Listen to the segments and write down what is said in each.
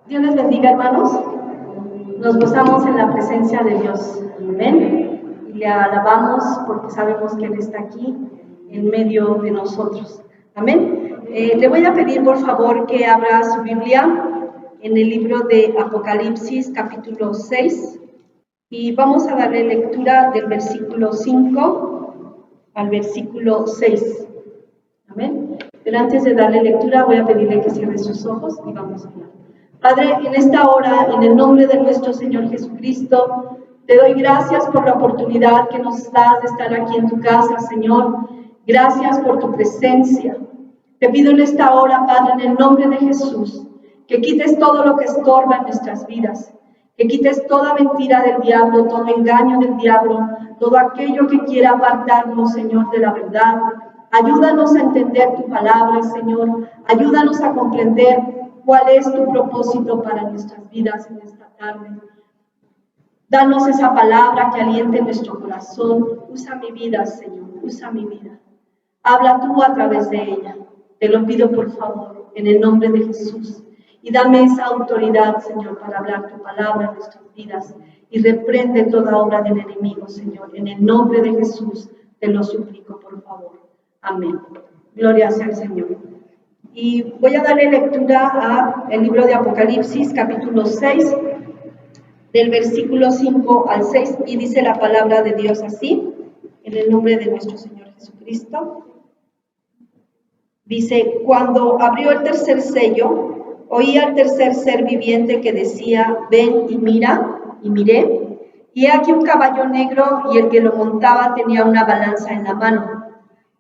Dios les bendiga, hermanos. Nos gozamos en la presencia de Dios. Amén. Y le alabamos porque sabemos que Él está aquí en medio de nosotros. Amén. Le voy a pedir, por favor, que abra su Biblia en el libro de Apocalipsis, capítulo 6. Y vamos a darle lectura del versículo 5 al versículo 6. Amén. Pero antes de darle lectura, voy a pedirle que cierre sus ojos y vamos a hablar. Padre, en esta hora, en el nombre de nuestro Señor Jesucristo, te doy gracias por la oportunidad que nos das de estar aquí en tu casa, Señor. Gracias por tu presencia. Te pido en esta hora, Padre, en el nombre de Jesús, que quites todo lo que estorba en nuestras vidas, que quites toda mentira del diablo, todo engaño del diablo, todo aquello que quiera apartarnos, Señor, de la verdad. Ayúdanos a entender tu palabra, Señor. Ayúdanos a comprender cuál es tu propósito para nuestras vidas en esta tarde. Danos esa palabra que aliente nuestro corazón. Usa mi vida, Señor. Usa mi vida. Habla tú a través de ella. Te lo pido, por favor, en el nombre de Jesús. Y dame esa autoridad, Señor, para hablar tu palabra en nuestras vidas. Y reprende toda obra del enemigo, Señor. En el nombre de Jesús te lo suplico, por favor. Amén. Gloria sea al Señor. Y voy a darle lectura al libro de Apocalipsis, capítulo 6, del versículo 5 al 6, y dice la palabra de Dios así, en el nombre de nuestro Señor Jesucristo. Dice: cuando abrió el tercer sello, oí al tercer ser viviente que decía: ven y mira, y miré, y he aquí un caballo negro, y el que lo montaba tenía una balanza en la mano.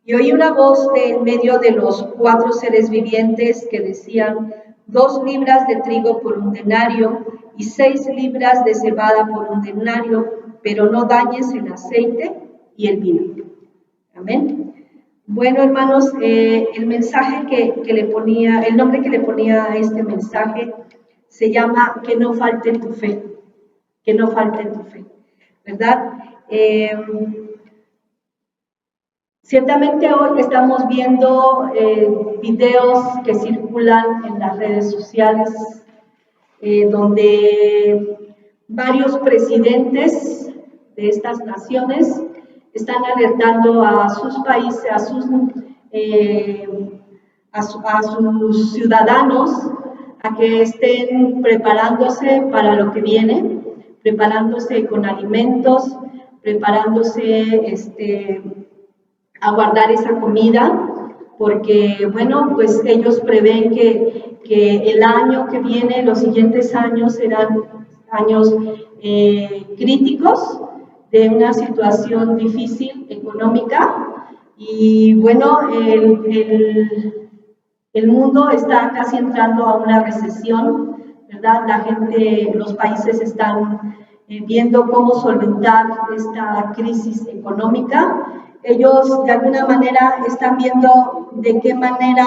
Y oí una voz de en medio de los 4 seres vivientes que decían: 2 libras de trigo por un denario, y 6 libras de cebada por un denario, pero no dañes el aceite y el vino. Amén. Bueno, hermanos, el mensaje que le ponía, el nombre que le ponía a este mensaje se llama Que no falte tu fe. Que no falte tu fe, ¿verdad? Ciertamente hoy estamos viendo videos que circulan en las redes sociales, donde varios presidentes de estas naciones están alertando a sus países, a sus ciudadanos a que estén preparándose para lo que viene, preparándose con alimentos, preparándose a guardar esa comida, porque, bueno, pues ellos prevén que el año que viene, los siguientes años serán años críticos, de una situación difícil económica, y bueno, el mundo está casi entrando a una recesión, ¿verdad? La gente, los países están viendo cómo solventar esta crisis económica. Ellos de alguna manera están viendo de qué manera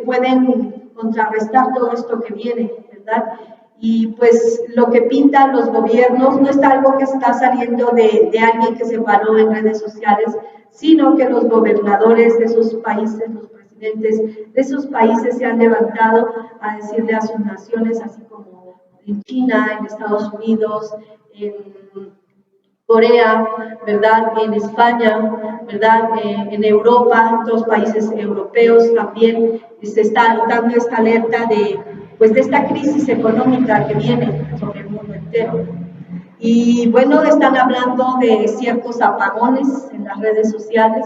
pueden contrarrestar todo esto que viene, ¿verdad? Y pues lo que pintan los gobiernos no es algo que está saliendo de alguien que se paró en redes sociales, sino que los gobernadores de esos países, los presidentes de esos países se han levantado a decirle a sus naciones, así como en China, en Estados Unidos, en Corea, ¿verdad? En España, ¿verdad? En Europa, en todos los países europeos también se está dando esta alerta de esta crisis económica que viene sobre el mundo entero. Y bueno, están hablando de ciertos apagones en las redes sociales,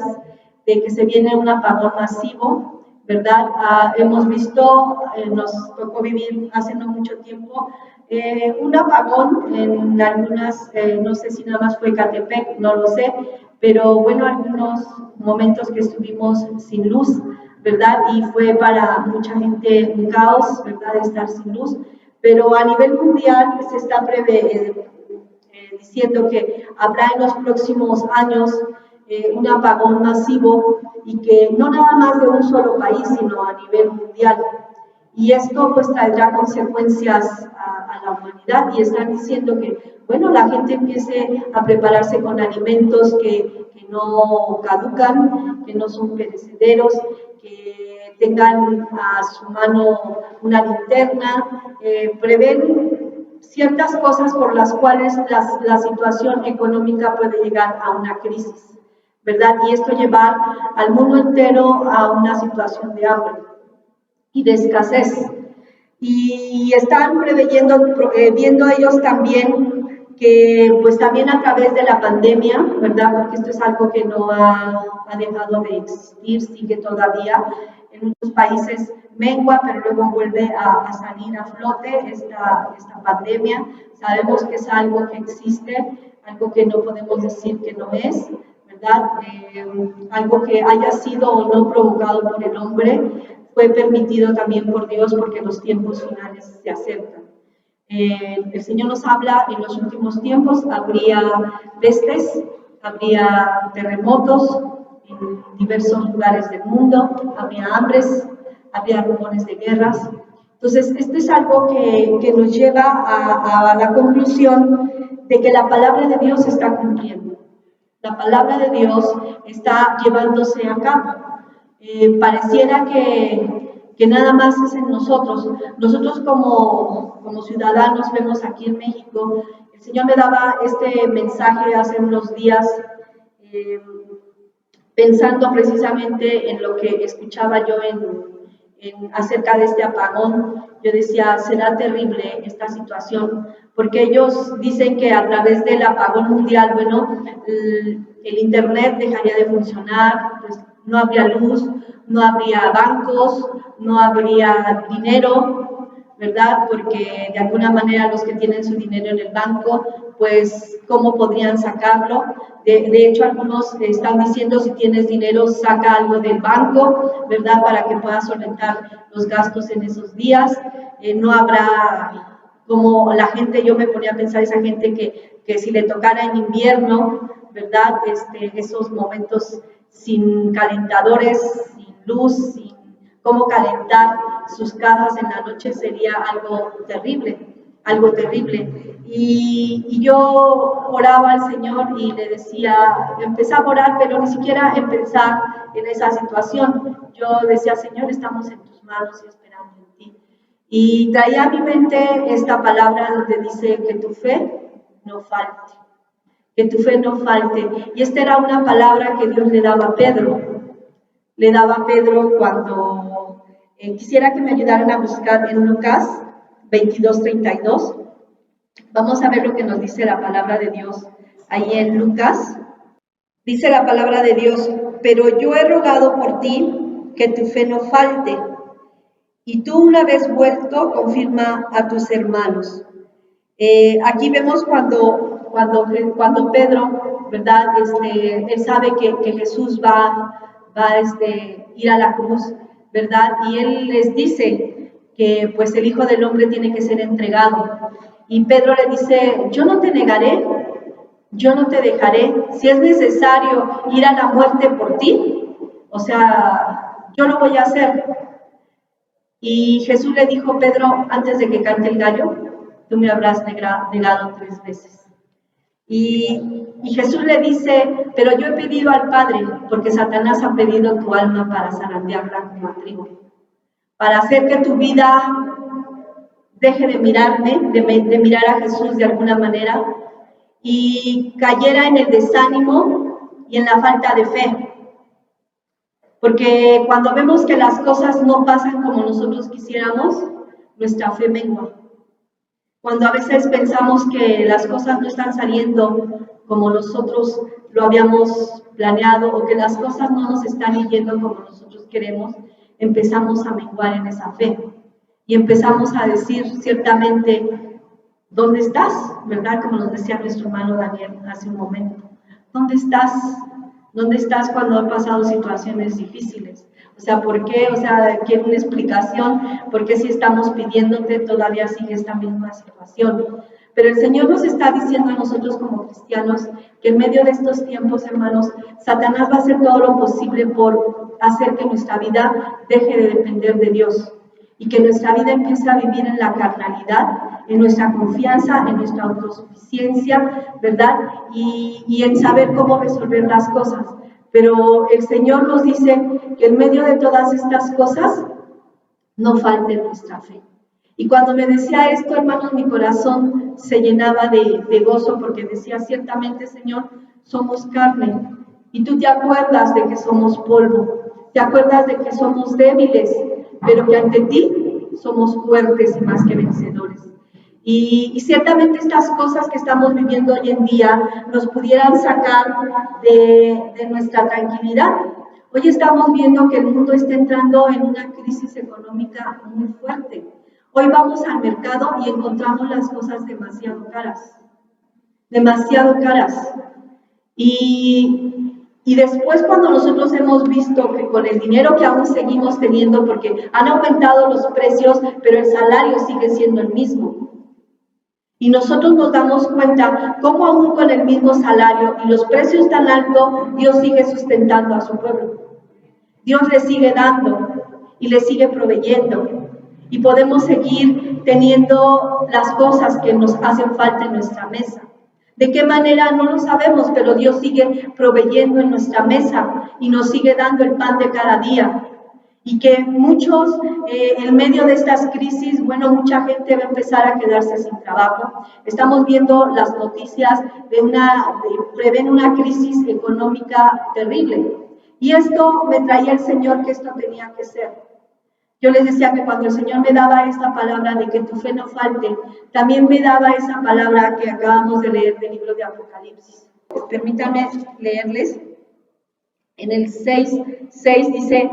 de que se viene un apagón masivo, ¿verdad? Hemos visto, nos tocó vivir hace no mucho tiempo, un apagón en algunas, no sé si nada más fue Catepec, no lo sé, pero bueno, algunos momentos que estuvimos sin luz, ¿verdad? Y fue para mucha gente un caos, ¿verdad?, estar sin luz, pero a nivel mundial se está diciendo que habrá en los próximos años un apagón masivo, y que no nada más de un solo país, sino a nivel mundial. Y esto pues traerá consecuencias a la humanidad, y están diciendo que, bueno, la gente empiece a prepararse con alimentos, que que no caducan, que no son perecederos, que tengan a su mano una linterna, prevén ciertas cosas por las cuales la situación económica puede llegar a una crisis, ¿verdad? Y esto llevar al mundo entero a una situación de hambre y de escasez. Y están viendo ellos también que pues también a través de la pandemia, ¿verdad? Porque esto es algo que no ha dejado de existir, sigue todavía. En muchos países mengua, pero luego vuelve a salir a flote esta pandemia. Sabemos que es algo que existe, algo que no podemos decir que no es, ¿verdad? Algo que haya sido o no provocado por el hombre, fue permitido también por Dios porque los tiempos finales se acercan. El Señor nos habla en los últimos tiempos, habría pestes, habría terremotos en diversos lugares del mundo, habría hambres, habría rumores de guerras. Entonces, esto es algo que nos lleva a la conclusión de que la palabra de Dios se está cumpliendo. La palabra de Dios está llevándose a cabo. Pareciera que nada más es en nosotros. Nosotros como ciudadanos vemos aquí en México, el Señor me daba este mensaje hace unos días, pensando precisamente en lo que escuchaba yo acerca de este apagón. Yo decía, será terrible esta situación, porque ellos dicen que a través del apagón mundial, bueno, el internet dejaría de funcionar, pues no habría luz, no habría bancos, no habría dinero, ¿verdad? Porque de alguna manera los que tienen su dinero en el banco, pues, ¿cómo podrían sacarlo? De hecho, algunos están diciendo, si tienes dinero, saca algo del banco, ¿verdad? Para que puedas solventar los gastos en esos días. No habrá, como la gente, yo me ponía a pensar, esa gente que si le tocara en invierno, ¿verdad? Esos momentos sin calentadores, sin luz, sin cómo calentar sus casas en la noche, sería algo terrible, algo terrible. Y yo oraba al Señor y le decía, empezaba a orar, pero ni siquiera empezar en esa situación. Yo decía, Señor, estamos en tus manos y esperando en ti. Y traía a mi mente esta palabra donde dice que tu fe no falte, que tu fe no falte. Y esta era una palabra que Dios le daba a Pedro. Le daba a Pedro cuando quisiera que me ayudaran a buscar en Lucas 22:32. Vamos a ver lo que nos dice la palabra de Dios ahí en Lucas. Dice la palabra de Dios, pero yo he rogado por ti que tu fe no falte, y tú una vez vuelto confirma a tus hermanos. Aquí vemos cuando Pedro, ¿verdad? Él sabe que Jesús va a ir a la cruz, ¿verdad? Y él les dice que pues el Hijo del Hombre tiene que ser entregado. Y Pedro le dice, yo no te negaré, yo no te dejaré, si es necesario ir a la muerte por ti, o sea, yo lo voy a hacer. Y Jesús le dijo, Pedro, antes de que cante el gallo, tú me habrás negado 3 veces. Y Jesús le dice, pero yo he pedido al Padre, porque Satanás ha pedido tu alma para zarandearla como a trigo, para hacer que tu vida deje de mirarme, de mirar a Jesús de alguna manera, y cayera en el desánimo y en la falta de fe. Porque cuando vemos que las cosas no pasan como nosotros quisiéramos, nuestra fe mengua. Cuando a veces pensamos que las cosas no están saliendo como nosotros lo habíamos planeado o que las cosas no nos están yendo como nosotros queremos, empezamos a menguar en esa fe y empezamos a decir ciertamente, ¿dónde estás? ¿Verdad? Como nos decía nuestro hermano Daniel hace un momento. ¿Dónde estás? ¿Dónde estás cuando han pasado situaciones difíciles? O sea, ¿por qué? O sea, quiero una explicación. ¿Por qué si estamos pidiéndote todavía sigue esta misma situación? Pero el Señor nos está diciendo a nosotros como cristianos que en medio de estos tiempos, hermanos, Satanás va a hacer todo lo posible por hacer que nuestra vida deje de depender de Dios. y que nuestra vida empiece a vivir en la carnalidad, en nuestra confianza, en nuestra autosuficiencia, ¿verdad? Y en saber cómo resolver las cosas. Pero el Señor nos dice que en medio de todas estas cosas no falte nuestra fe. Y cuando me decía esto, hermanos, mi corazón se llenaba de gozo porque decía, ciertamente, Señor, somos carne. Y tú te acuerdas de que somos polvo, te acuerdas de que somos débiles, pero que ante ti somos fuertes y más que vencedores. Y ciertamente estas cosas que estamos viviendo hoy en día nos pudieran sacar de nuestra tranquilidad. Hoy estamos viendo que el mundo está entrando en una crisis económica muy fuerte. Hoy vamos al mercado y encontramos las cosas demasiado caras. Demasiado caras. Y después cuando nosotros hemos visto que con el dinero que aún seguimos teniendo, porque han aumentado los precios, pero el salario sigue siendo el mismo. Y nosotros nos damos cuenta cómo aún con el mismo salario y los precios tan altos, Dios sigue sustentando a su pueblo. Dios le sigue dando y le sigue proveyendo. Y podemos seguir teniendo las cosas que nos hacen falta en nuestra mesa. ¿De qué manera? No lo sabemos, pero Dios sigue proveyendo en nuestra mesa y nos sigue dando el pan de cada día. Y que muchos, en medio de estas crisis, bueno, mucha gente va a empezar a quedarse sin trabajo. Estamos viendo las noticias prevén una crisis económica terrible. Y esto me traía el Señor que esto tenía que ser. Yo les decía que cuando el Señor me daba esta palabra de que tu fe no falte, también me daba esa palabra que acabamos de leer del libro de Apocalipsis. Permítanme leerles. En el 6 dice,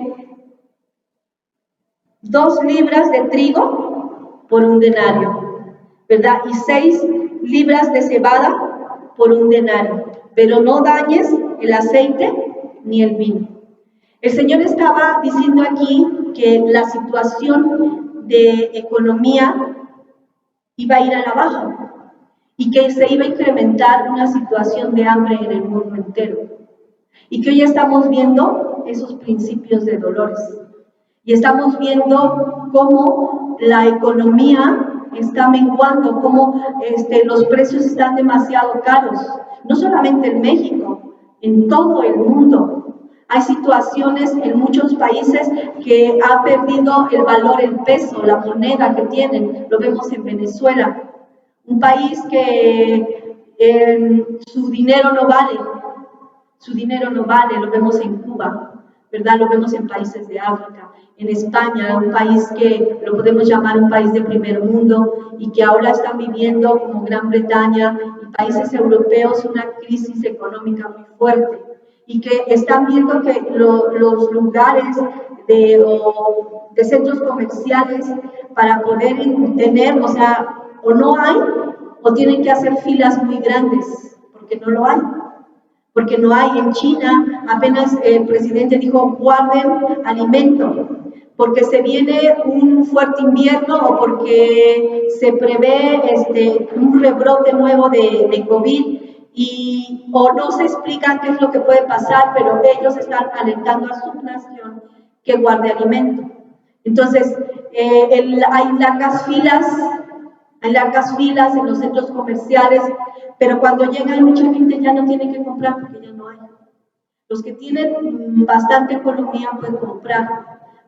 2 libras de trigo por un denario, ¿verdad? Y 6 libras de cebada por un denario. Pero no dañes el aceite ni el vino. El Señor estaba diciendo aquí que la situación de economía iba a ir a la baja y que se iba a incrementar una situación de hambre en el mundo entero. Y que hoy estamos viendo esos principios de dolores. Y estamos viendo cómo la economía está menguando, cómo los precios están demasiado caros. No solamente en México, en todo el mundo. Hay situaciones en muchos países que ha perdido el valor, el peso, la moneda que tienen. Lo vemos en Venezuela, un país que su dinero no vale. Su dinero no vale, lo vemos en Cuba, ¿verdad? Lo vemos en países de África, en España, un país que lo podemos llamar un país de primer mundo y que ahora están viviendo como Gran Bretaña y países europeos una crisis económica muy fuerte. Y que están viendo que los lugares de centros comerciales para poder tener, o no hay, o tienen que hacer filas muy grandes, porque no lo hay. Porque no hay en China, apenas el presidente dijo, guarden alimento, porque se viene un fuerte invierno o porque se prevé un rebrote nuevo de COVID. O no se explican qué es lo que puede pasar, pero ellos están alentando a su nación que guarde alimento. Entonces, hay largas filas en los centros comerciales, pero cuando llega mucha gente ya no tiene que comprar porque ya no hay. Los que tienen bastante economía pueden comprar,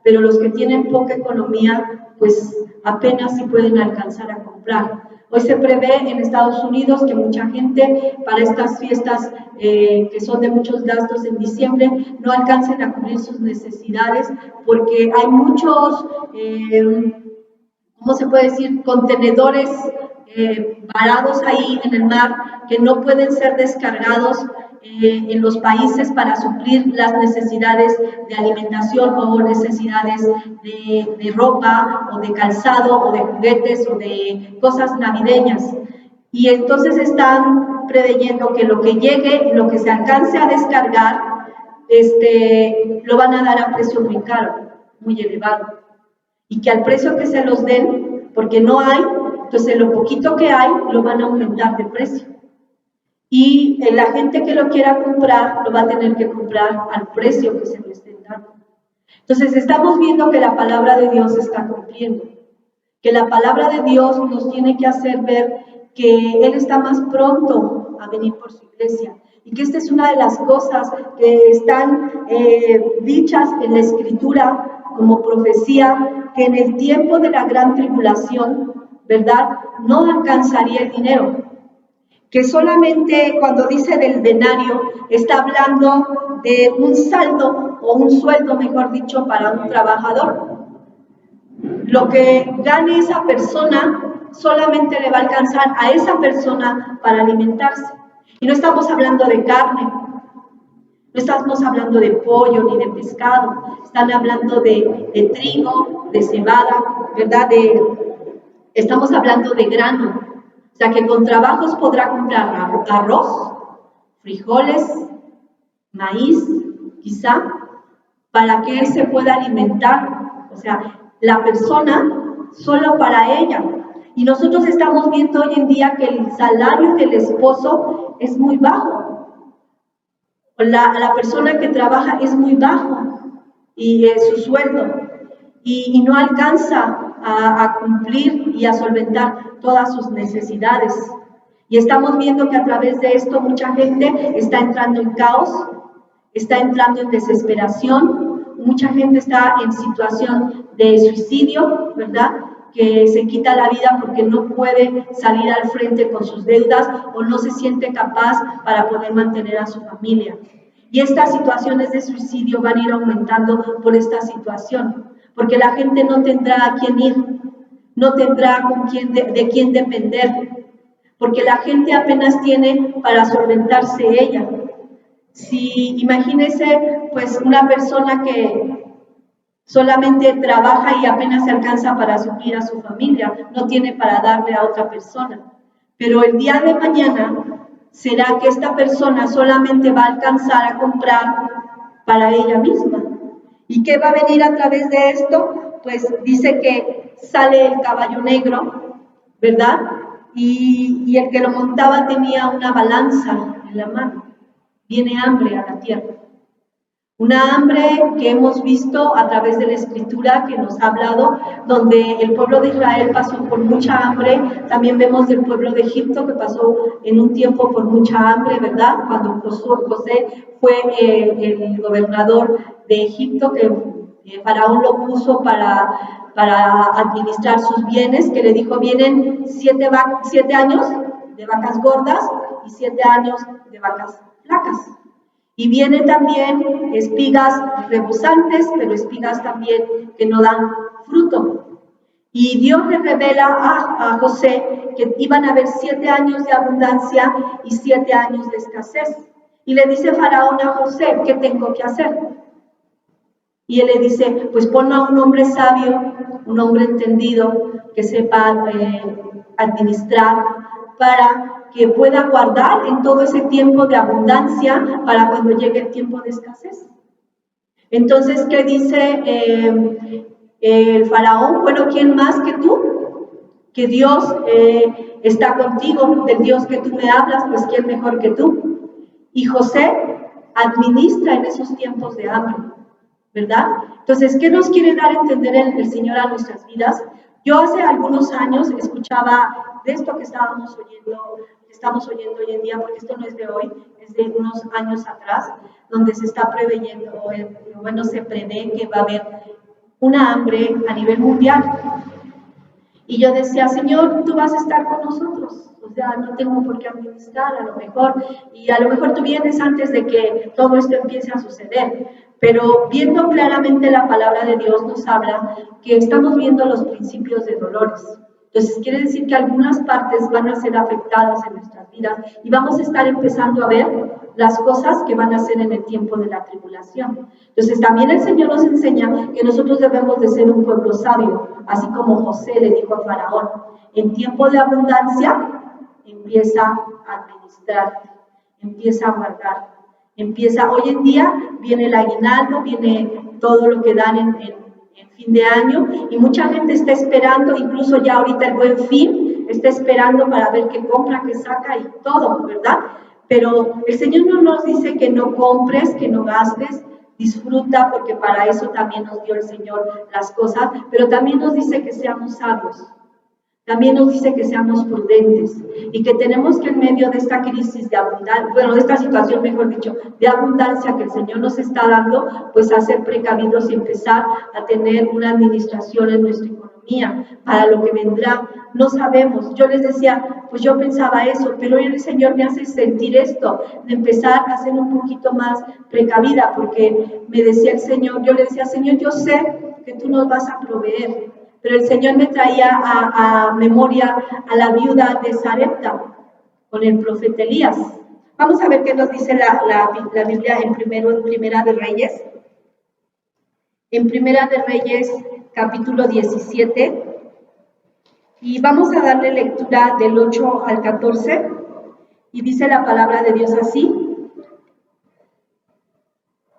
pero los que tienen poca economía, pues apenas si pueden alcanzar a comprar. Hoy se prevé en Estados Unidos que mucha gente para estas fiestas que son de muchos gastos en diciembre no alcancen a cubrir sus necesidades porque hay muchos, ¿cómo se puede decir?, contenedores varados ahí en el mar que no pueden ser descargados en los países para suplir las necesidades de alimentación o necesidades de ropa o de calzado o de juguetes o de cosas navideñas. Y entonces están preveyendo que lo que llegue y lo que se alcance a descargar, lo van a dar a precio muy caro, muy elevado. Y que al precio que se los den, porque no hay, entonces lo poquito que hay lo van a aumentar de precio. Y la gente que lo quiera comprar, lo va a tener que comprar al precio que se le estén dando. Entonces estamos viendo que la palabra de Dios se está cumpliendo, que la palabra de Dios nos tiene que hacer ver que Él está más pronto a venir por su iglesia y que esta es una de las cosas que están dichas en la Escritura como profecía, que en el tiempo de la gran tribulación, ¿verdad?, no alcanzaría el dinero, que solamente cuando dice del denario está hablando de un saldo o un sueldo, mejor dicho, para un trabajador. Lo que gane esa persona solamente le va a alcanzar a esa persona para alimentarse. Y no estamos hablando de carne, no estamos hablando de pollo ni de pescado, están hablando de trigo, de cebada, ¿verdad? Estamos hablando de grano. O sea que con trabajos podrá comprar arroz, frijoles, maíz, quizá, para que él se pueda alimentar. O sea, la persona solo para ella. Y nosotros estamos viendo hoy en día que el salario del esposo es muy bajo. La persona que trabaja es muy bajo y su sueldo y no alcanza a cumplir y a solventar todas sus necesidades. Y estamos viendo que a través de esto mucha gente está entrando en caos, está entrando en desesperación, mucha gente está en situación de suicidio, ¿verdad?, que se quita la vida porque no puede salir al frente con sus deudas o no se siente capaz para poder mantener a su familia. Y estas situaciones de suicidio van a ir aumentando por esta situación, porque la gente no tendrá a quién ir, no tendrá con quién de quién depender, porque la gente apenas tiene para solventarse ella. Si imagínese, pues, una persona que solamente trabaja y apenas se alcanza para suplir a su familia, no tiene para darle a otra persona. Pero el día de mañana será que esta persona solamente va a alcanzar a comprar para ella misma. ¿Y qué va a venir a través de esto? Pues dice que sale el caballo negro, ¿verdad? Y el que lo montaba tenía una balanza en la mano. Viene hambre a la tierra. Una hambre que hemos visto a través de la Escritura que nos ha hablado, donde el pueblo de Israel pasó por mucha hambre. También vemos del pueblo de Egipto que pasó en un tiempo por mucha hambre, ¿verdad? Cuando José fue el gobernador de Egipto, que Faraón lo puso para administrar sus bienes, que le dijo, vienen 7 años de vacas gordas y 7 años de vacas flacas. Y vienen también espigas rebosantes, pero espigas también que no dan fruto. Y Dios le revela a José que iban a haber 7 años de abundancia y 7 años de escasez. Y le dice Faraón a José, ¿qué tengo que hacer? Y él le dice, pues pon a un hombre sabio, un hombre entendido, que sepa administrar, para que pueda guardar en todo ese tiempo de abundancia para cuando llegue el tiempo de escasez. Entonces, ¿qué dice el faraón? Bueno, ¿quién más que tú? Que Dios está contigo, del Dios que tú me hablas, pues ¿quién mejor que tú? Y José administra en esos tiempos de hambre, ¿verdad? Entonces, ¿qué nos quiere dar a entender el Señor a nuestras vidas? Yo hace algunos años escuchaba de esto que estamos oyendo hoy en día, porque esto no es de hoy, es de unos años atrás, donde se está preveyendo, bueno, se prevé que va a haber una hambre a nivel mundial. Y yo decía, Señor, tú vas a estar con nosotros, o sea, no tengo por qué administrar, a lo mejor tú vienes antes de que todo esto empiece a suceder. Pero viendo claramente la palabra de Dios nos habla que estamos viendo los principios de dolores. Entonces quiere decir que algunas partes van a ser afectadas en nuestras vidas y vamos a estar empezando a ver las cosas que van a ser en el tiempo de la tribulación. Entonces también el Señor nos enseña que nosotros debemos de ser un pueblo sabio, así como José le dijo a Faraón, en tiempo de abundancia empieza a administrarte, empieza a guardar. Hoy en día viene el aguinaldo, viene todo lo que dan en fin de año y mucha gente está esperando, incluso ya ahorita el Buen Fin, está esperando para ver qué compra, qué saca y todo, ¿verdad? Pero el Señor no nos dice que no compres, que no gastes, disfruta, porque para eso también nos dio el Señor las cosas, pero también nos dice que seamos sabios. También nos dice que seamos prudentes y que tenemos que en medio de esta crisis de abundancia, bueno, de esta situación, mejor dicho, de abundancia que el Señor nos está dando, pues a ser precavidos y empezar a tener una administración en nuestra economía para lo que vendrá. No sabemos. Yo les decía, pues yo pensaba eso, pero hoy el Señor me hace sentir esto, de empezar a ser un poquito más precavida, porque me decía el Señor, yo le decía, Señor, yo sé que tú nos vas a proveer. Pero el Señor me traía a memoria a la viuda de Sarepta con el profeta Elías. Vamos a ver qué nos dice la Biblia en Primera de Reyes. En Primera de Reyes, capítulo 17. Y vamos a darle lectura del 8 al 14. Y dice la palabra de Dios así.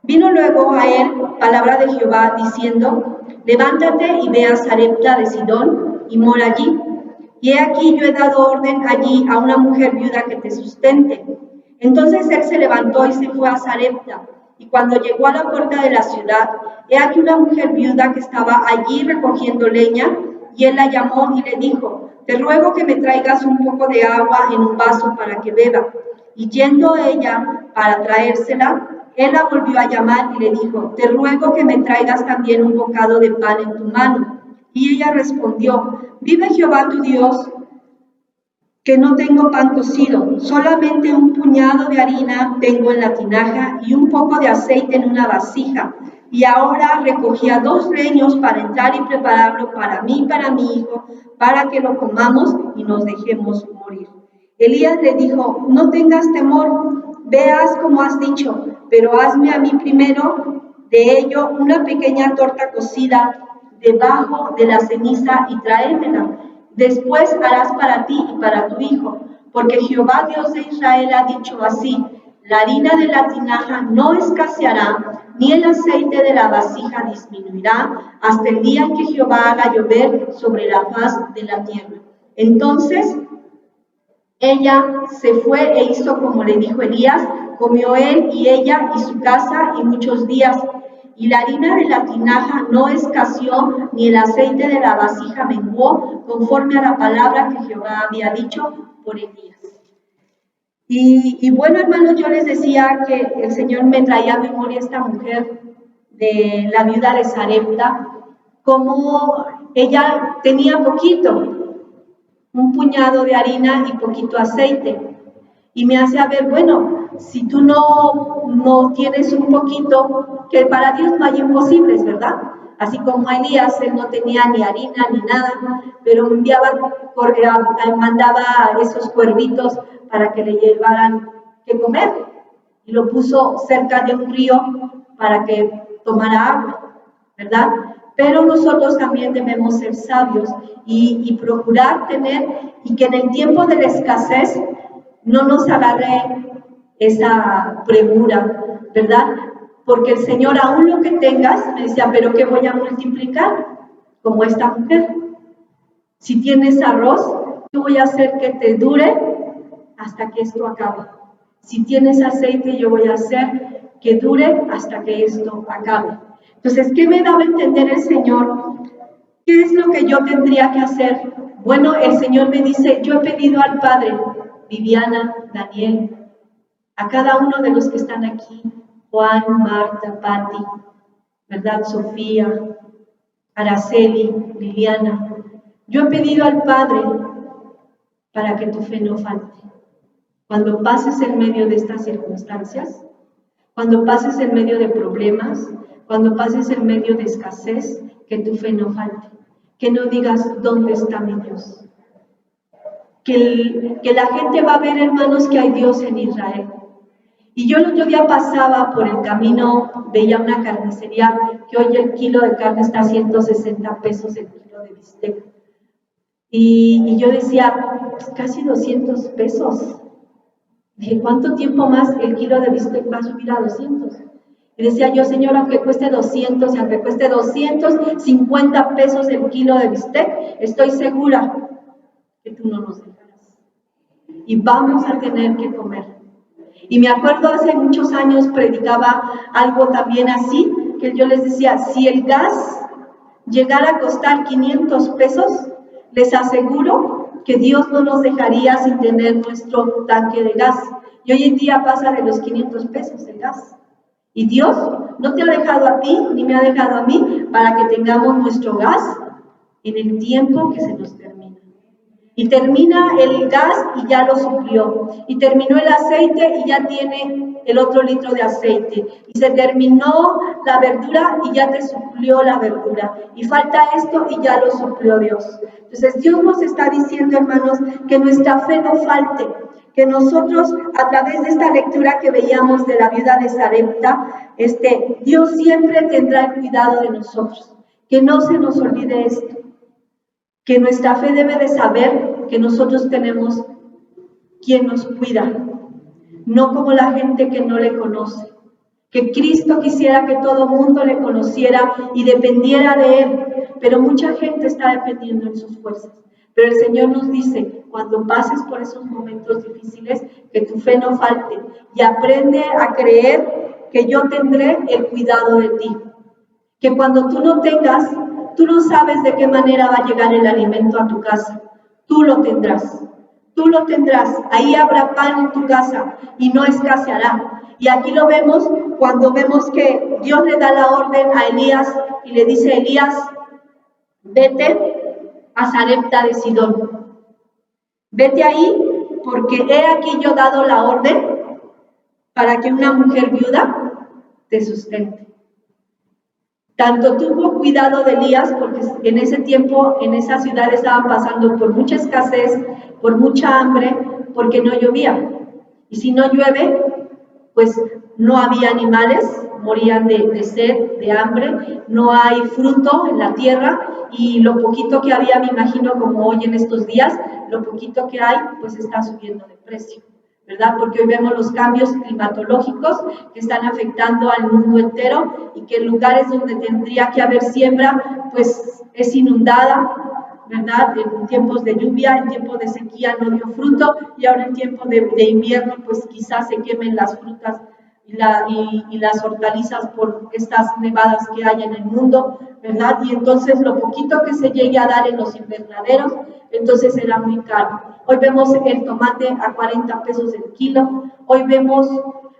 Vino luego a él palabra de Jehová diciendo, levántate y ve a Sarepta de Sidón y mora allí. Y he aquí yo he dado orden allí a una mujer viuda que te sustente. Entonces él se levantó y se fue a Sarepta. Y cuando llegó a la puerta de la ciudad, he aquí una mujer viuda que estaba allí recogiendo leña, y él la llamó y le dijo, te ruego que me traigas un poco de agua en un vaso para que beba. Y yendo ella para traérsela, él la volvió a llamar y le dijo, te ruego que me traigas también un bocado de pan en tu mano. Y ella respondió, vive Jehová tu Dios, que no tengo pan cocido, solamente un puñado de harina tengo en la tinaja y un poco de aceite en una vasija. Y ahora recogía 2 leños para entrar y prepararlo para mí y para mi hijo, para que lo comamos y nos dejemos morir. Elías le dijo, no tengas temor, veas como has dicho, pero hazme a mí primero de ello una pequeña torta cocida debajo de la ceniza y tráemela. Después harás para ti y para tu hijo, porque Jehová Dios de Israel ha dicho así, la harina de la tinaja no escaseará, ni el aceite de la vasija disminuirá, hasta el día en que Jehová haga llover sobre la faz de la tierra. Entonces ella se fue e hizo como le dijo Elías, comió él y ella y su casa y muchos días. Y la harina de la tinaja no escaseó, ni el aceite de la vasija menguó, conforme a la palabra que Jehová había dicho por Elías. Y bueno, hermanos, yo les decía que el Señor me traía a memoria esta mujer de la viuda de Sarepta, como ella tenía poquito, un puñado de harina y poquito aceite. Y me hace ver, bueno, si tú no tienes un poquito, que para Dios no hay imposibles, ¿verdad? Así como Elías, él no tenía ni harina ni nada, pero mandaba a esos cuervitos para que le llevaran que comer. Y lo puso cerca de un río para que tomara agua, ¿verdad? Pero nosotros también debemos ser sabios y procurar tener, y que en el tiempo de la escasez no nos agarre esa premura, ¿verdad? Porque el Señor, aún lo que tengas, me decía, pero ¿qué voy a multiplicar? Como esta mujer. Si tienes arroz, yo voy a hacer que te dure hasta que esto acabe. Si tienes aceite, yo voy a hacer que dure hasta que esto acabe. Entonces, ¿qué me daba a entender el Señor? ¿Qué es lo que yo tendría que hacer? Bueno, el Señor me dice, yo he pedido al Padre, Viviana, Daniel, a cada uno de los que están aquí, Juan, Marta, Patti, ¿verdad? Sofía, Araceli, Liliana. Yo he pedido al Padre para que tu fe no falte. Cuando pases en medio de estas circunstancias, cuando pases en medio de problemas, cuando pases en medio de escasez, que tu fe no falte. Que no digas, ¿dónde está mi Dios? Que la gente va a ver, hermanos, que hay Dios en Israel. Y yo el otro día pasaba por el camino, veía una carnicería, que hoy el kilo de carne está a 160 pesos el kilo de bistec. Y yo decía, pues casi 200 pesos. Dije, ¿cuánto tiempo más el kilo de bistec va a subir a 200? Y decía yo, Señor, aunque cueste 200 y aunque cueste 250 pesos el kilo de bistec, estoy segura que tú no nos dejarás. Y vamos a tener que comer. Y me acuerdo hace muchos años predicaba algo también así, que yo les decía, si el gas llegara a costar 500 pesos, les aseguro que Dios no nos dejaría sin tener nuestro tanque de gas. Y hoy en día pasa de los 500 pesos el gas. Y Dios no te ha dejado a ti, ni me ha dejado a mí, para que tengamos nuestro gas en el tiempo que se nos termina. Y termina el gas y ya lo suplió. Y terminó el aceite y ya tiene el otro litro de aceite. Y se terminó la verdura y ya te suplió la verdura. Y falta esto y ya lo suplió Dios. Entonces Dios nos está diciendo, hermanos, que nuestra fe no falte. Que nosotros, a través de esta lectura que veíamos de la viuda de Sarepta, Dios siempre tendrá el cuidado de nosotros. Que no se nos olvide esto. Que nuestra fe debe de saber que nosotros tenemos quien nos cuida, no como la gente que no le conoce. Que Cristo quisiera que todo mundo le conociera y dependiera de Él, pero mucha gente está dependiendo en sus fuerzas. Pero el Señor nos dice, cuando pases por esos momentos difíciles, que tu fe no falte y aprende a creer que yo tendré el cuidado de ti. Que cuando tú no tengas, tú no sabes de qué manera va a llegar el alimento a tu casa. Tú lo tendrás. Tú lo tendrás. Ahí habrá pan en tu casa y no escaseará. Y aquí lo vemos cuando vemos que Dios le da la orden a Elías y le dice, Elías, vete a Sarepta de Sidón. Vete ahí porque he aquí yo dado la orden para que una mujer viuda te sustente. Tanto tuvo cuidado de Elías, porque en ese tiempo, en esa ciudad estaban pasando por mucha escasez, por mucha hambre, porque no llovía. Y si no llueve, pues no había animales, morían de sed, de hambre, no hay fruto en la tierra, y lo poquito que había, me imagino, como hoy en estos días, lo poquito que hay, pues está subiendo de precio, ¿verdad? Porque hoy vemos los cambios climatológicos que están afectando al mundo entero y que en lugares donde tendría que haber siembra, pues es inundada, ¿verdad? En tiempos de lluvia, en tiempos de sequía no dio fruto y ahora en tiempos de invierno, pues quizás se quemen las frutas y las hortalizas por estas nevadas que hay en el mundo, ¿verdad? Y entonces lo poquito que se llegue a dar en los invernaderos, entonces será muy caro. Hoy vemos el tomate a 40 pesos el kilo, hoy vemos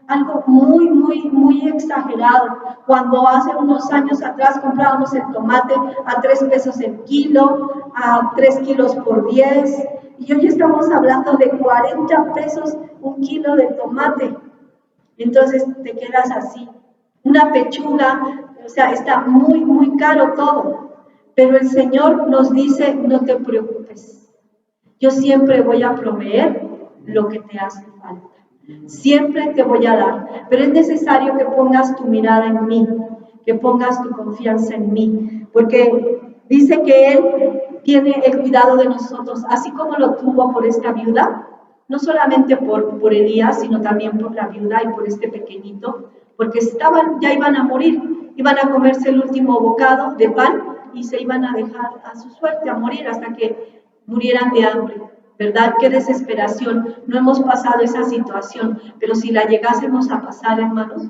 algo muy exagerado. Cuando hace unos años atrás comprábamos el tomate a 3 pesos el kilo, a 3 kilos por 10, y hoy estamos hablando de 40 pesos un kilo de tomate. Entonces te quedas así. Una pechuga, o sea, está muy caro todo. Pero el Señor nos dice, no te preocupes. Yo siempre voy a proveer lo que te hace falta. Siempre te voy a dar. Pero es necesario que pongas tu mirada en mí, que pongas tu confianza en mí. Porque dice que Él tiene el cuidado de nosotros, así como lo tuvo por esta viuda. No solamente por Elías, sino también por la viuda y por este pequeñito, porque ya iban a morir, iban a comerse el último bocado de pan y se iban a dejar a su suerte, a morir hasta que murieran de hambre, ¿verdad? Qué desesperación, no hemos pasado esa situación, pero si la llegásemos a pasar, hermanos,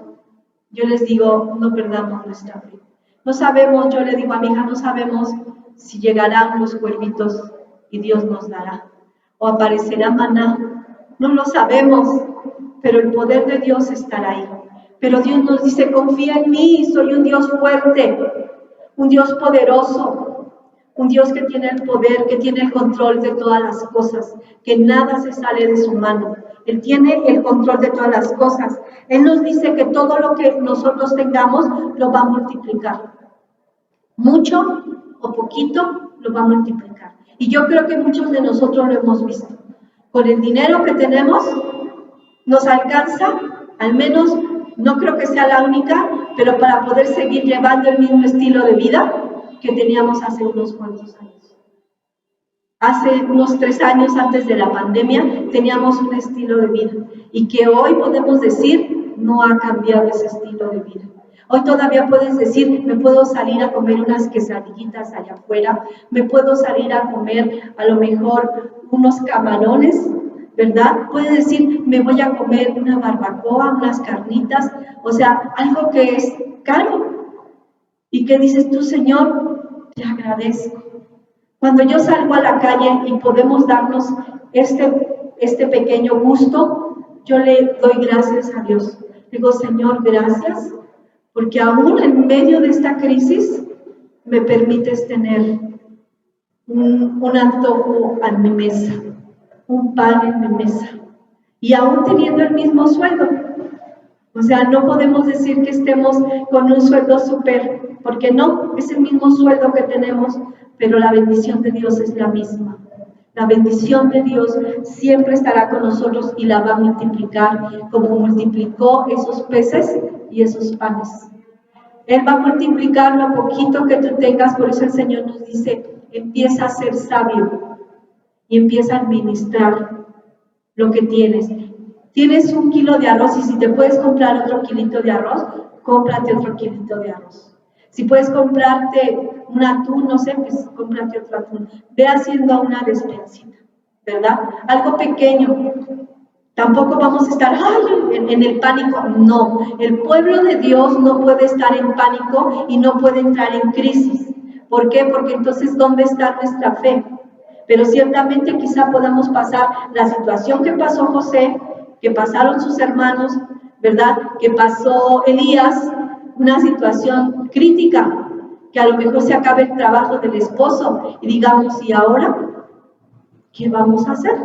yo les digo, no perdamos nuestra fe. No sabemos, yo le digo a mi hija, no sabemos si llegarán los cuervitos y Dios nos dará. O aparecerá maná, no lo sabemos, pero el poder de Dios estará ahí. Pero Dios nos dice, confía en mí, soy un Dios fuerte, un Dios poderoso, un Dios que tiene el poder, que tiene el control de todas las cosas, que nada se sale de su mano. Él tiene el control de todas las cosas. Él nos dice que todo lo que nosotros tengamos lo va a multiplicar. Mucho o poquito lo va a multiplicar. Y yo creo que muchos de nosotros lo hemos visto. Con el dinero que tenemos, nos alcanza, al menos, no creo que sea la única, pero para poder seguir llevando el mismo estilo de vida que teníamos hace unos cuantos años. Hace unos 3 años antes de la pandemia teníamos un estilo de vida y que hoy podemos decir no ha cambiado ese estilo de vida. Hoy todavía puedes decir, me puedo salir a comer unas quesadillitas allá afuera, me puedo salir a comer a lo mejor unos camarones, ¿verdad? Puede decir, me voy a comer una barbacoa, unas carnitas, o sea, algo que es caro. ¿Y qué dices tú, Señor? Te agradezco. Cuando yo salgo a la calle y podemos darnos este pequeño gusto, yo le doy gracias a Dios. Digo, Señor, gracias, porque aún en medio de esta crisis me permites tener un antojo en mi mesa, un pan en mi mesa, y aún teniendo el mismo sueldo. O sea, no podemos decir que estemos con un sueldo súper, porque no, es el mismo sueldo que tenemos, pero la bendición de Dios es la misma. La bendición de Dios siempre estará con nosotros y la va a multiplicar como multiplicó esos peces y esos panes. Él va a multiplicar lo poquito que tú tengas, por eso el Señor nos dice, empieza a ser sabio y empieza a administrar lo que tienes. Tienes 1 kilo de arroz y si te puedes comprar otro kilito de arroz, cómprate otro kilito de arroz. Si puedes comprarte un atún, no sé, pues cómprate otro atún. Ve haciendo una despensita, ¿verdad? Algo pequeño. Tampoco vamos a estar en el pánico. No, el pueblo de Dios no puede estar en pánico y no puede entrar en crisis. ¿Por qué? Porque entonces, ¿dónde está nuestra fe? Pero ciertamente quizá podamos pasar la situación que pasó José, que pasaron sus hermanos, ¿verdad? Que pasó Elías, una situación crítica, que a lo mejor se acabe el trabajo del esposo y digamos, ¿y ahora qué vamos a hacer?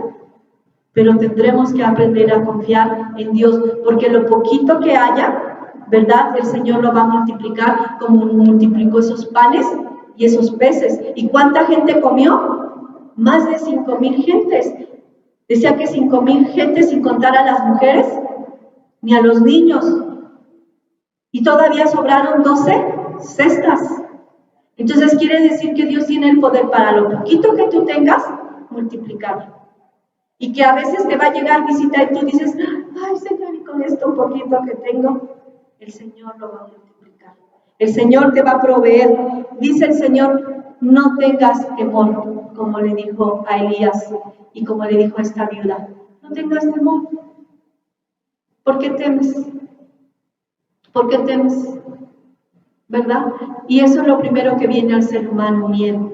Pero tendremos que aprender a confiar en Dios, porque lo poquito que haya, ¿verdad? El Señor lo va a multiplicar como multiplicó esos panes y esos peces. ¿Y cuánta gente comió? Más de 5,000 gentes. Decía que 5,000 gentes sin contar a las mujeres ni a los niños. Y todavía sobraron 12 cestas. Entonces quiere decir que Dios tiene el poder para lo poquito que tú tengas, multiplicarlo. Y que a veces te va a llegar visita y tú dices, ay Señor, y con esto poquito que tengo, el Señor lo va a multiplicar. El Señor te va a proveer. Dice el Señor, no tengas temor, como le dijo a Elías y como le dijo a esta viuda. No tengas temor. ¿Por qué temes? ¿Por qué temes? ¿Verdad? Y eso es lo primero que viene al ser humano, miedo.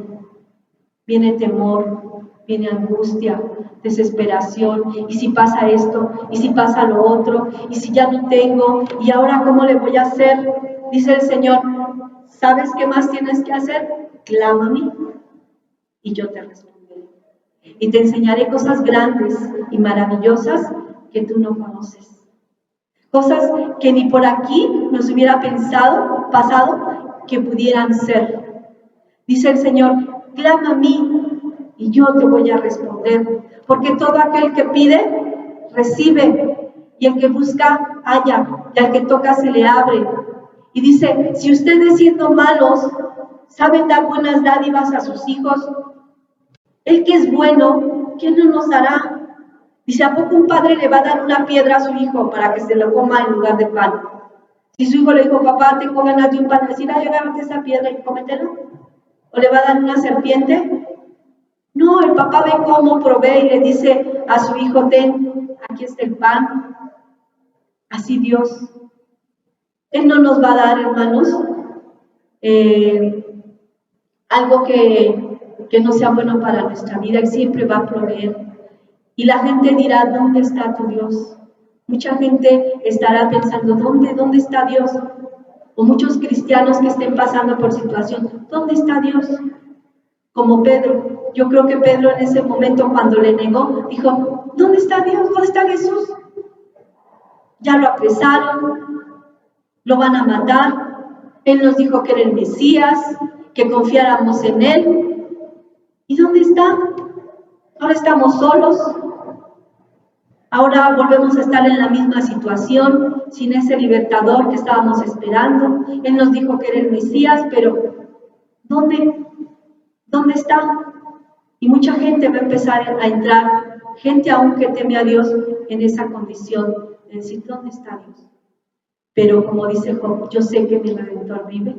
Viene temor, viene angustia, desesperación, y si pasa esto, y si pasa lo otro, y si ya no tengo, y ahora cómo le voy a hacer, dice el Señor, ¿sabes qué más tienes que hacer? Clama a mí, y yo te responderé, y te enseñaré cosas grandes y maravillosas que tú no conoces, cosas que ni por aquí nos hubiera pasado que pudieran ser. Dice el Señor, clama a mí, y yo te voy a responder, porque todo aquel que pide, recibe, y el que busca, halla, y al que toca se le abre. Y dice, si ustedes siendo malos, saben dar buenas dádivas a sus hijos, el que es bueno, ¿quién no nos dará? Dice, ¿a poco un padre le va a dar una piedra a su hijo para que se lo coma en lugar de pan? Si su hijo le dijo, papá, tengo ganas de un pan, decir, ay, agárrate esa piedra y cómetelo. ¿O le va a dar una serpiente? No, el papá ve cómo provee y le dice a su hijo, ten, aquí está el pan. Así Dios. Él no nos va a dar, hermanos, algo que no sea bueno para nuestra vida. Él siempre va a proveer. Y la gente dirá, ¿dónde está tu Dios? Mucha gente estará pensando, ¿dónde está Dios? O muchos cristianos que estén pasando por situación, ¿dónde está Dios? Como Pedro. Yo creo que Pedro en ese momento cuando le negó, dijo, ¿dónde está Dios? ¿Dónde está Jesús? Ya lo apresaron, lo van a matar. Él nos dijo que era el Mesías, que confiáramos en Él. ¿Y dónde está? Ahora estamos solos. Ahora volvemos a estar en la misma situación, sin ese libertador que estábamos esperando. Él nos dijo que era el Mesías, pero ¿dónde? ¿Dónde está? Y mucha gente va a empezar a entrar, gente aún que teme a Dios, en esa condición de decir, ¿dónde está Dios? Pero como dice Job, yo sé que mi Redentor vive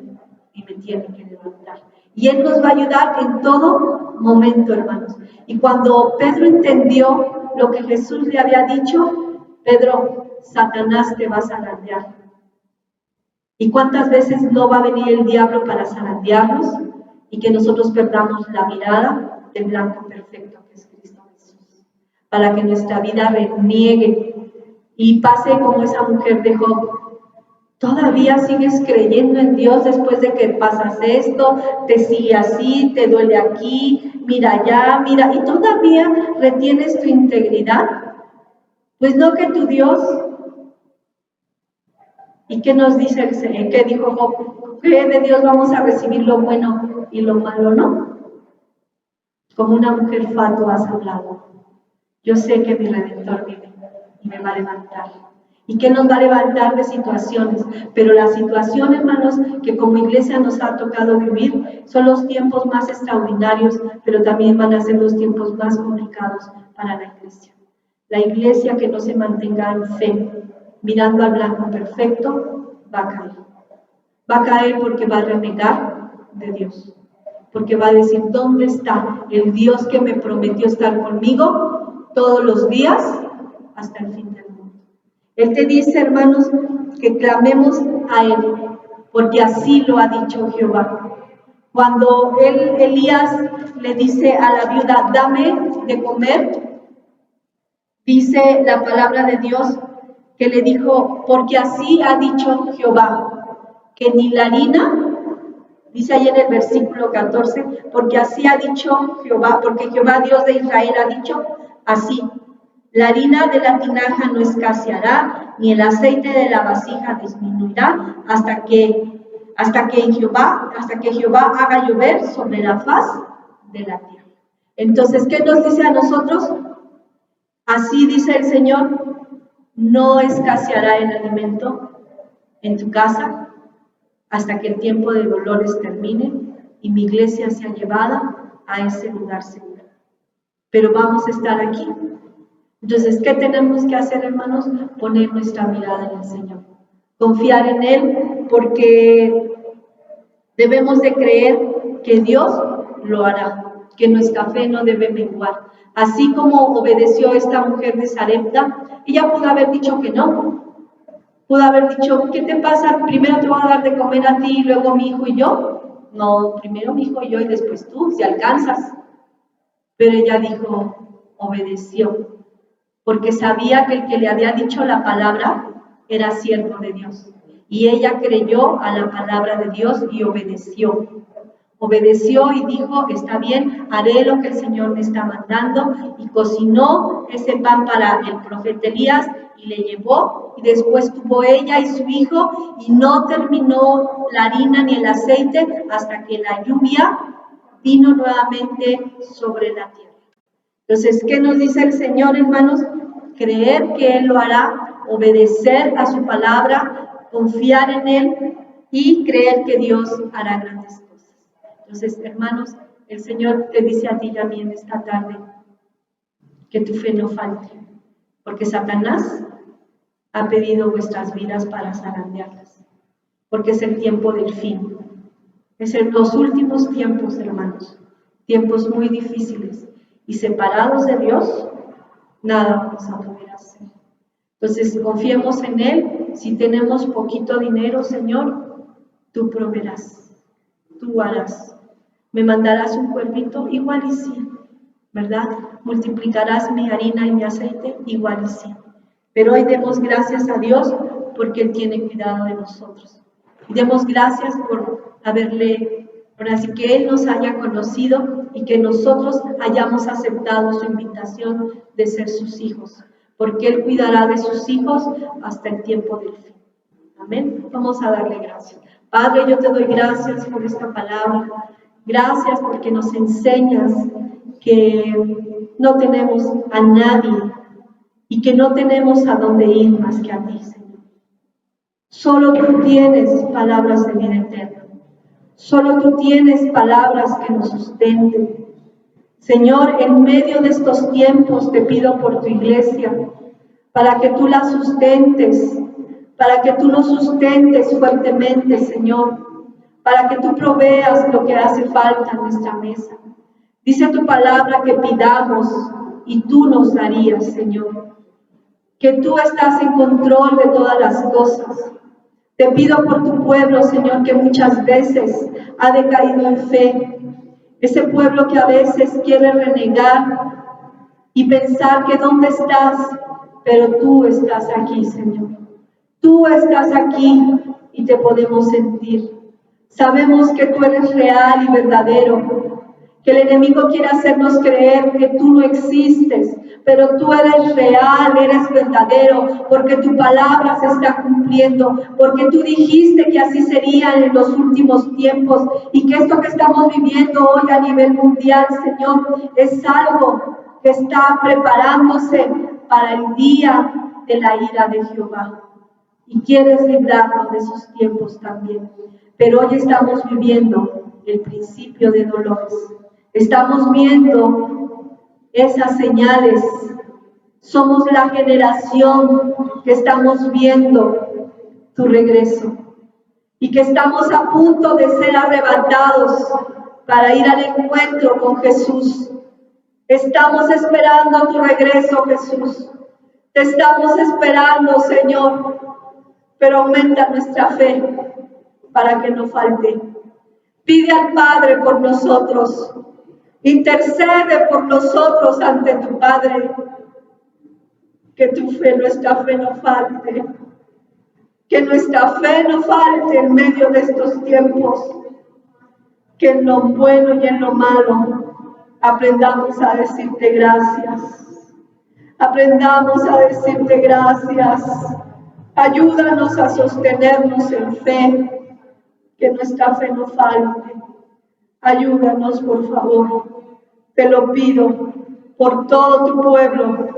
y me tiene que levantar. Y Él nos va a ayudar en todo momento, hermanos. Y cuando Pedro entendió lo que Jesús le había dicho, Pedro, Satanás te va a zarandear. ¿Y cuántas veces no va a venir el diablo para zarandearnos y que nosotros perdamos la mirada del blanco perfecto que es Cristo Jesús? Para que nuestra vida reniegue y pase como esa mujer de Job. ¿Todavía sigues creyendo en Dios después de que pasas esto? Te sigue así, te duele aquí, mira allá, mira, y todavía retienes tu integridad. Pues no que tu Dios. ¿Y qué nos dice el Señor? ¿Qué dijo Job? ¿Qué de Dios vamos a recibir lo bueno y lo malo no? Como una mujer fatua has hablado. Yo sé que mi Redentor vive y me va a levantar. ¿Y qué nos va a levantar de situaciones? Pero las situaciones, hermanos, que como iglesia nos ha tocado vivir, son los tiempos más extraordinarios, pero también van a ser los tiempos más complicados para la iglesia. La iglesia que no se mantenga en fe, mirando al blanco perfecto, va a caer. Va a caer porque va a renegar de Dios. Porque va a decir, ¿dónde está el Dios que me prometió estar conmigo todos los días hasta el fin del mundo? Él te dice, hermanos, que clamemos a Él, porque así lo ha dicho Jehová. Cuando Elías le dice a la viuda, dame de comer, dice la palabra de Dios que le dijo, porque así ha dicho Jehová, que ni la harina, dice ahí en el versículo 14, porque así ha dicho Jehová, porque Jehová Dios de Israel ha dicho así, la harina de la tinaja no escaseará, ni el aceite de la vasija disminuirá, hasta que Jehová haga llover sobre la faz de la tierra. Entonces, ¿qué nos dice a nosotros? Así dice el Señor, no escaseará el alimento en tu casa hasta que el tiempo de dolores termine y mi iglesia sea llevada a ese lugar seguro. Pero vamos a estar aquí. Entonces, ¿qué tenemos que hacer, hermanos? Poner nuestra mirada en el Señor. Confiar en Él, porque debemos de creer que Dios lo hará, que nuestra fe no debe menguar. Así como obedeció esta mujer de Sarepta, ella pudo haber dicho que no. Pudo haber dicho, ¿qué te pasa? Primero te voy a dar de comer a ti y luego mi hijo y yo. No, primero mi hijo y yo y después tú, si alcanzas. Pero ella dijo, obedeció, porque sabía que el que le había dicho la palabra era siervo de Dios. Y ella creyó a la palabra de Dios y obedeció. Obedeció y dijo, está bien, haré lo que el Señor me está mandando. Y cocinó ese pan para el profeta Elías y le llevó. Y después tuvo ella y su hijo y no terminó la harina ni el aceite hasta que la lluvia vino nuevamente sobre la tierra. Entonces, ¿qué nos dice el Señor, hermanos? Creer que Él lo hará, obedecer a su palabra, confiar en Él y creer que Dios hará grandes cosas. Entonces, hermanos, el Señor te dice a ti y a mí en esta tarde que tu fe no falte, porque Satanás ha pedido vuestras vidas para zarandearlas, porque es el tiempo del fin. Es en los últimos tiempos, hermanos, tiempos muy difíciles. Y separados de Dios, nada vamos a poder hacer. Entonces, confiemos en Él. Si tenemos poquito dinero, Señor, tú proveerás, tú harás. ¿Me mandarás un cuernito? Igual y sí, ¿verdad? ¿Multiplicarás mi harina y mi aceite? Igual y sí. Pero hoy demos gracias a Dios porque Él tiene cuidado de nosotros. Y demos gracias por haberle, por así que Él nos haya conocido y que nosotros hayamos aceptado su invitación de ser sus hijos, porque Él cuidará de sus hijos hasta el tiempo del fin. Amén. Vamos a darle gracias. Padre, yo te doy gracias por esta palabra. Gracias porque nos enseñas que no tenemos a nadie y que no tenemos a dónde ir más que a ti, Señor. Solo tú tienes palabras de vida eterna. Solo tú tienes palabras que nos sustenten. Señor, en medio de estos tiempos te pido por tu iglesia, para que tú la sustentes, para que tú nos sustentes fuertemente, Señor, para que tú proveas lo que hace falta en nuestra mesa. Dice tu palabra que pidamos y tú nos darías, Señor. Que tú estás en control de todas las cosas. Te pido por tu pueblo, Señor, que muchas veces ha decaído en fe. Ese pueblo que a veces quiere renegar y pensar que dónde estás, pero tú estás aquí, Señor. Tú estás aquí y te podemos sentir. Sabemos que tú eres real y verdadero, que el enemigo quiere hacernos creer que tú no existes, pero tú eres real, eres verdadero, porque tu palabra se está cumpliendo, porque tú dijiste que así sería en los últimos tiempos y que esto que estamos viviendo hoy a nivel mundial, Señor, es algo que está preparándose para el día de la ira de Jehová. Y quieres librarnos de esos tiempos también. Pero hoy estamos viviendo el principio de dolores. Estamos viendo esas señales. Somos la generación que estamos viendo tu regreso y que estamos a punto de ser arrebatados para ir al encuentro con Jesús. Estamos esperando tu regreso, Jesús. Te estamos esperando, Señor, pero aumenta nuestra fe para que no falte. Pide al Padre por nosotros, intercede por nosotros ante tu Padre, que nuestra fe no falte, que nuestra fe no falte en medio de estos tiempos, que en lo bueno y en lo malo aprendamos a decirte gracias, aprendamos a decirte gracias. Ayúdanos a sostenernos en fe, que nuestra fe no falte. Ayúdanos, por favor. Te lo pido por todo tu pueblo,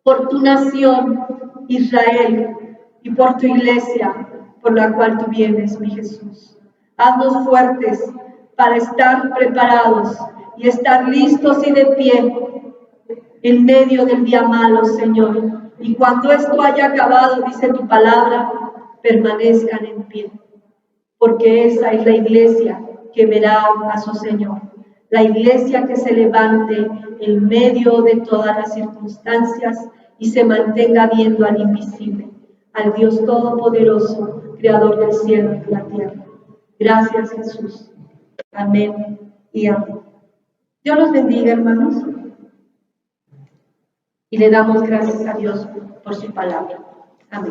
por tu nación, Israel, y por tu iglesia, por la cual tú vienes, mi Jesús. Haznos fuertes para estar preparados y estar listos y de pie en medio del día malo, Señor. Y cuando esto haya acabado, dice tu palabra, permanezcan en pie, porque esa es la iglesia que verá a su Señor, la iglesia que se levante en medio de todas las circunstancias y se mantenga viendo al invisible, al Dios Todopoderoso, Creador del cielo y de la tierra. Gracias, Jesús. Amén y amén. Dios los bendiga, hermanos. Y le damos gracias a Dios por su palabra. Amén.